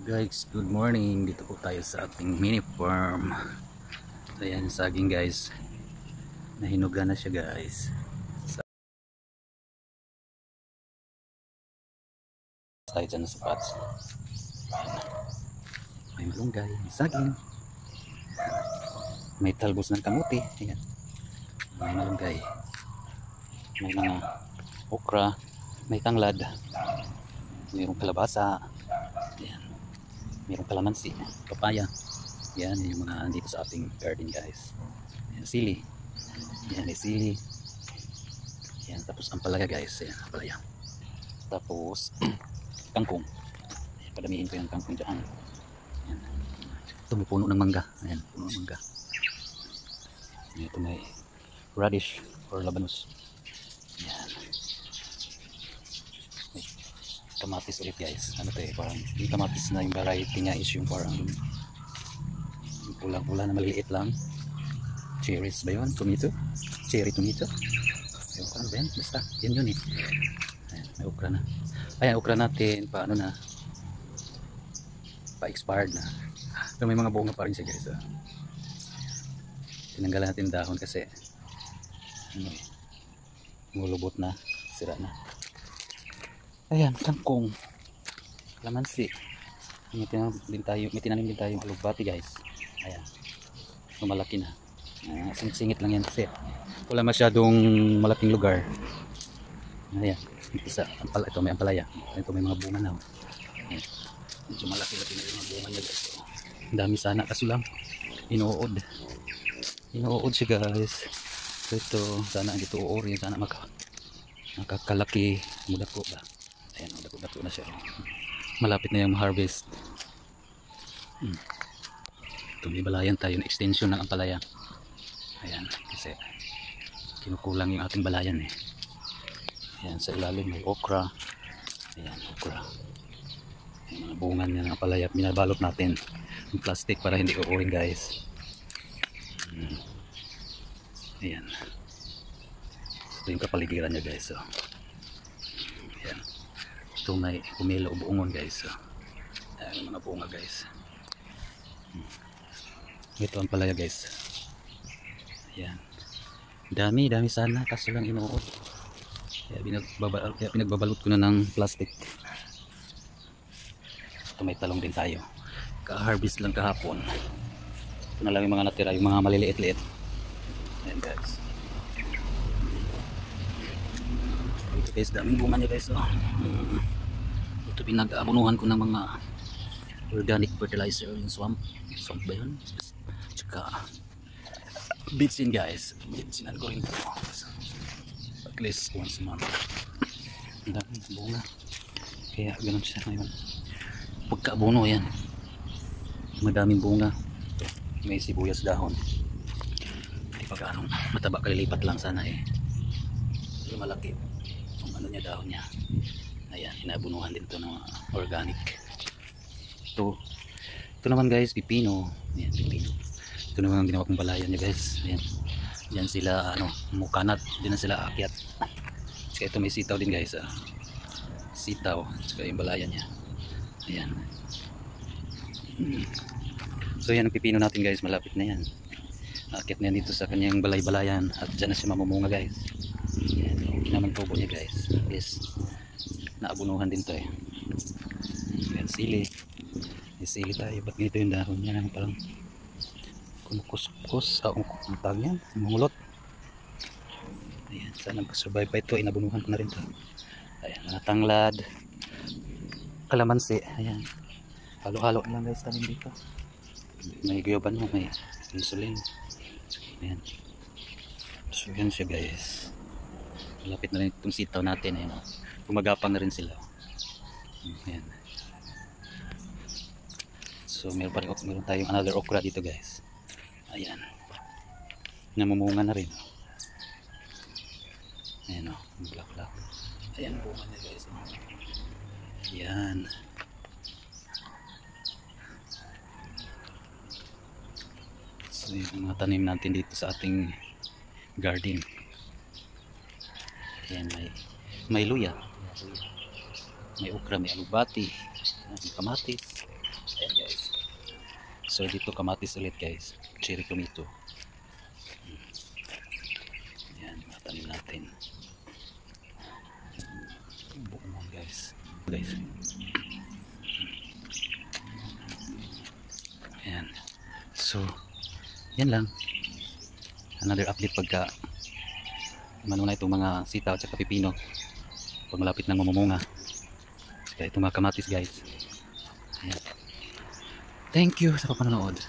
Guys, good morning. Dito po tayo sa ating mini farm. So yan, saging guys. Nahinuga na siya guys. Tayo dyan sa pots. May malunggay, may saging. May talbos ng kamuti. Ayan. May malunggay. May mga okra. May tanglad. Mayroong kalabasa. Ayan. Mayroong kalamansi, papaya. Yan yung mga dito sa ating garden guys. Yan, sili. Yan, may sili. Yan, tapos ampalaya guys. Yan, ampalaya. Tapos kangkong. Yan, padamihin ko yung kangkong dyan. Yan. Ito may puno ng mangga. Ayan, puno ng mangga. Yan, ito may radish or labanos. Yan. Kamatis ulit guys. Ano to eh, parang yung kamatis na yung variety niya is yung parang pulang-pula na maliliit lang. Cherries ba yun? Tomato? Cherry tomato? Ayun ko ano ba yan? Basta, yan yun eh. Ayan, may okra na. Ayan, okra natin, paano na? Pa-expired na. So, may mga bunga pa rin siya guys. Tinanggalan natin dahon kasi ano eh, mulubot na, sira na. Ayan, kangkong, kalamansi. May tinanim din tayo alugbati guys. Ayan, lumalaki na. Singit lang yan kasi wala masyadong malaking lugar. Ayan, ito may ampalaya. Ito may mga bunga na. Ayan, medyo malaki-laki na yung mga bunga niya guys. Ang dami sana kaso lang inuod siya guys. So ito, sana dito uori, sana makakalaki. Mudako ba? Ayan, dako na siya. Malapit na yung harvest. Ito may balayan tayo na extension ng ampalaya. Ayan, kasi kinukulang yung ating balayan eh. Ayan, sa ilalim may okra. Ayan, okra. Yung mga bunga niya ng ampalaya, binabalot natin yung plastic para hindi uuring guys. Ayan. Ito yung kapaligiran niya guys. So, ayan. Ito may kumilo buongon guys. So, ayan yung mga bunga guys. Ito ang palaya guys. Ayan. Dami sana kaso lang inuot. Kaya pinagbabalot ko na ng plastic. Ito may talong din tayo. Ka-harvest lang kahapon. Ito na lang yung mga natira, yung mga maliliit-liit. Ayan guys. Ito guys, daming bunga niya guys. Ito pinag-abunuhan ko ng mga organic fertilizer, yung swamp ba yun? Tsaka bitsin guys, bitsinan ko rin ito at least once a month. Ang daming bunga kaya ganun siya ngayon pagkaabuno. Yan, madaming bunga. May sibuyas dahon, pag anong mataba kalilipat lang sana eh, malaki kung ano niya dahon niya. Ayan, inaabunuhan din ito ng organic. Ito naman guys, pipino. Ayan, pipino. Ito naman ang ginawa kong balayan niya guys. Ayan. Diyan sila mukanat, din na sila aakyat. Saka ito may sitaw din guys. Sitaw, saka yung balayan niya. Ayan. So yan ang pipino natin guys, malapit na yan. Aakyat na yan dito sa kanyang balay-balayan at dyan na siya mamumunga guys. Ayan, yung naman tubo niya guys. Yes. Naabunuhan din to eh. Ayan, sili. Sili tayo, ba't ganito yung dahon niya? Parang kumukuskus, ang tawag niyan, mungulot. Ayan, sana mag-survive pa ito, inabunuhan ko na rin ito. Ayan, mga tanglad, kalamansi. Ayan, halo-halo lang guys tanim dito. May guyoban mo, may insulin. Ayan, so yan siya guys. Malapit na rin itong sitaw natin. Ayan, gumagapang na rin sila. Ayan. So meron tayong another okra dito guys. Ayan, namumunga na rin. Ayan o, black. Ayan bunga niya guys. Ayan. So yung mga tanim natin dito sa ating garden. Ayan, may luya, may okra, may alugbati, may kamatis. Ayan guys. So dito kamatis ulit guys. Cherry tomato. Ayan, matanim natin. Buong guys. Guys. Ayan. So, yan lang. Another update pagka ano na itong mga sitaw at saka pipino. Pag malapit nang mamumunga. Kaya itong mga kamatis guys. Ayan. Thank you sa panonood.